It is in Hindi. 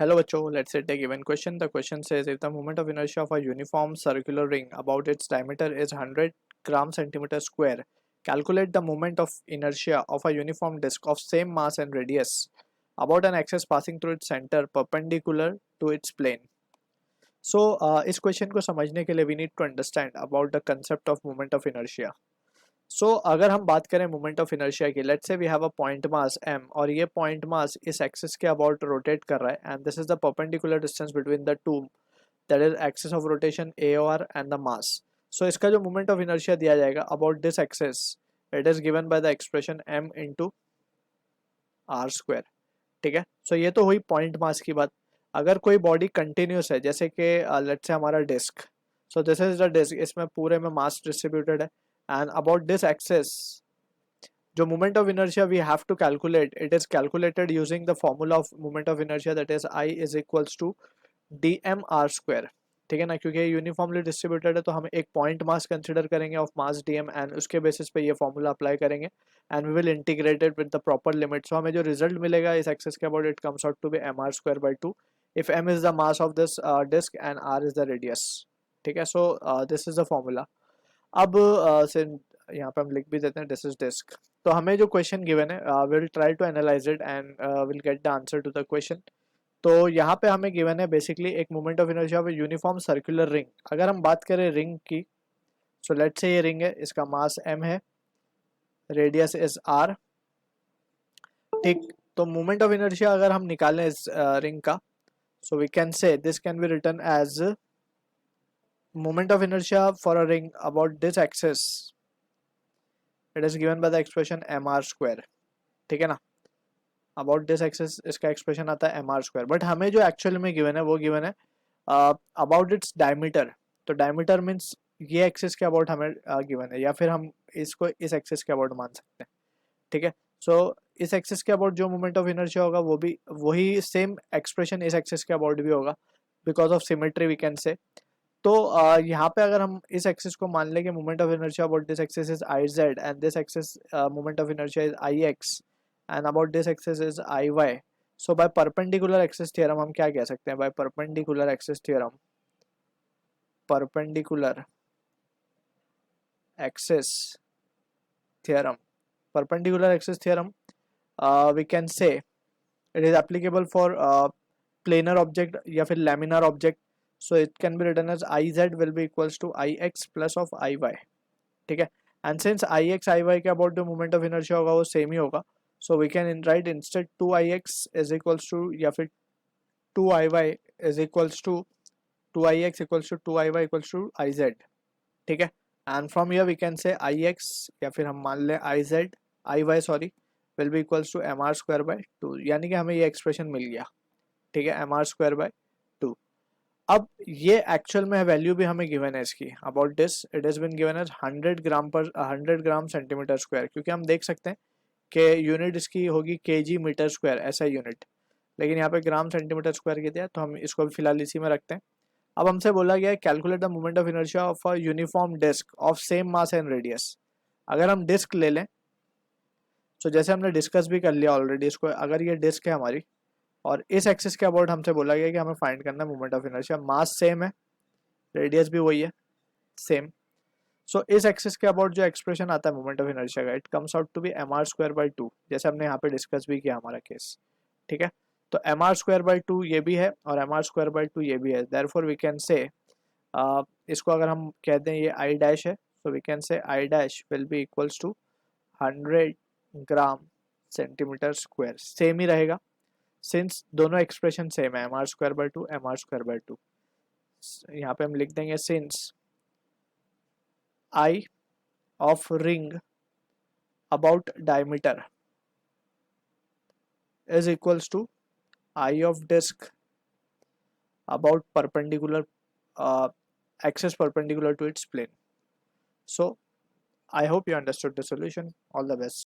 Hello बच्चों, let's say take given question. The question says if the moment of inertia of a uniform circular ring about its diameter is 100 gram centimeter square, calculate the moment of inertia of a uniform disk of same mass and radius about an axis passing through its center perpendicular to its plane. So इस question को समझने के लिए we need to understand about the concept of moment of inertia. सो अगर हम बात करें मोमेंट ऑफ इनर्शिया की, let's say we have a point mass m और ये पॉइंट मास इस एक्सिस के अबाउट रोटेट कर रहा है and this is the perpendicular distance between the two, that is axis of rotation a r and the mass. So इसका जो मोमेंट ऑफ इनर्शिया दिया जाएगा about this axis, it is given by the expression m into r square. ठीक है, सो ये तो हुई पॉइंट मास की बात. अगर कोई बॉडी कंटिन्यूस है जैसे कि लेट्स से हमारा disc, so this is the disc, इसमें पूरे में मास डिस्ट्रीब्यूटेड है एंड अबाउट दिस एक्सेस जो moment of inertia we have to calculate, it is calculated using the formula of moment of inertia, that is I is equals to dm r square. ठीक है ना, क्योंकि ये यूनिफॉर्मली डिस्ट्रीब्यूटेड है तो हम एक पॉइंट मास कंसिडर करेंगे ऑफ मास dm एंड उसके बेसिस पे ये फॉर्मूला अप्लाई करेंगे and we will integrated with the proper limit. So हमें जो रिजल्ट मिलेगा इस एक्सेस के about, it comes out to be M R square by two if m is the mass of this disk and r is the radius. ठीक है, so this is the formula. अब यहाँ पे हम लिख भी देते हैं दिस इज डिस्क. तो हमें जो क्वेश्चन गिवन है will try to analyse it and will get the answer to the question. तो यहाँ पे हमें गिवन है बेसिकली एक moment of inertia of uniform circular ring. अगर हम बात करें रिंग की, सो लेट्स से ये रिंग है, इसका मास m है, रेडियस इज r. ठीक, तो मोमेंट ऑफ इनर्शिया अगर हम निकालें इस रिंग का, so we can say this can be written as moment of inertia for a ring about this axis, it is given by the expression mr square. ठीक है ना, about this axis इसका expression आता है mr square. बट हमें जो एक्चुअल में गिवन है वो गिवन है about its diameter. तो diameter means ये एक्सिस के अबाउट हमें गिवन है, या फिर हम इसको इस एक्सिस के अबाउट मान सकते हैं. ठीक है, सो इस एक्सिस के अबाउट जो मोमेंट ऑफ इनर्शिया होगा वो भी वही सेम एक्सप्रेशन इस एक्सिस के अबाउट भी होगा because of symmetry we can say. तो यहाँ पे अगर हम इस एक्सिस को मान लें कि moment of inertia about this axis is I Z and this axis moment of inertia is I X and about this axis is I Y. So by perpendicular axis theorem हम क्या कह सकते हैं? By perpendicular axis theorem, perpendicular axis theorem, perpendicular axis theorem we can say it is applicable for planar object या फिर laminar object. So it can be written as Iz will be equals to Ix plus of Iy. ठीक है, and since Ix Iy के about जो moment of inertia होगा वो same ही होगा, so we can write instead 2Ix is equals to या फिर 2Iy is equals to 2Ix equals to 2Iy equals to Iz. ठीक है, and from here we can say Ix या फिर हम मान लें Iy sorry will be equals to mr square by 2, यानी कि हमें ये expression मिल गया. ठीक है, mr square by 2. अब ये एक्चुअल में वैल्यू भी हमें गिवन है इसकी about this, it is been given as 100 gram पर 100 ग्राम सेंटीमीटर स्क्वायर, क्योंकि हम देख सकते हैं कि यूनिट इसकी होगी केजी मीटर स्क्वायर ऐसा यूनिट, लेकिन यहाँ पे ग्राम सेंटीमीटर स्क्वायर के दिया तो हम इसको फिलहाल इसी में रखते हैं. अब हमसे बोला गया है calculate the moment of inertia of a uniform disc of same mass and radius. अगर हम डिस्क ले लें, तो जैसे हमने डिस्कस भी कर लिया ऑलरेडी इसको, अगर ये डिस्क है हमारी और इस एक्सिस के अबाउट हमसे बोला गया कि हमें फाइंड करना है moment of inertia, mass same है, रेडियस भी वही है सेम. सो इस एक्सिस के अबाउट जो एक्सप्रेशन आता है मोमेंट ऑफ इनर्शिया का, it comes out to be M R square by two, जैसे हमने यहाँ पे डिस्कस भी किया हमारा केस. ठीक है, तो M are square by two ये भी है और M are square by two ये भी है. देयरफॉर वी कैन से इसको अगर हम कहते हैं ये आई डैश है, सो we can say I dash will be equals to 100 gram centimetre square. Same ही रहेगा सिंस दोनों एक्सप्रेशन सेम है, m are square by two m are square by two. यहाँ पे हम लिख देंगे since I of ring about diameter is equals to I of disk about perpendicular axis perpendicular to its plane. So I hope you understood the solution. All the best.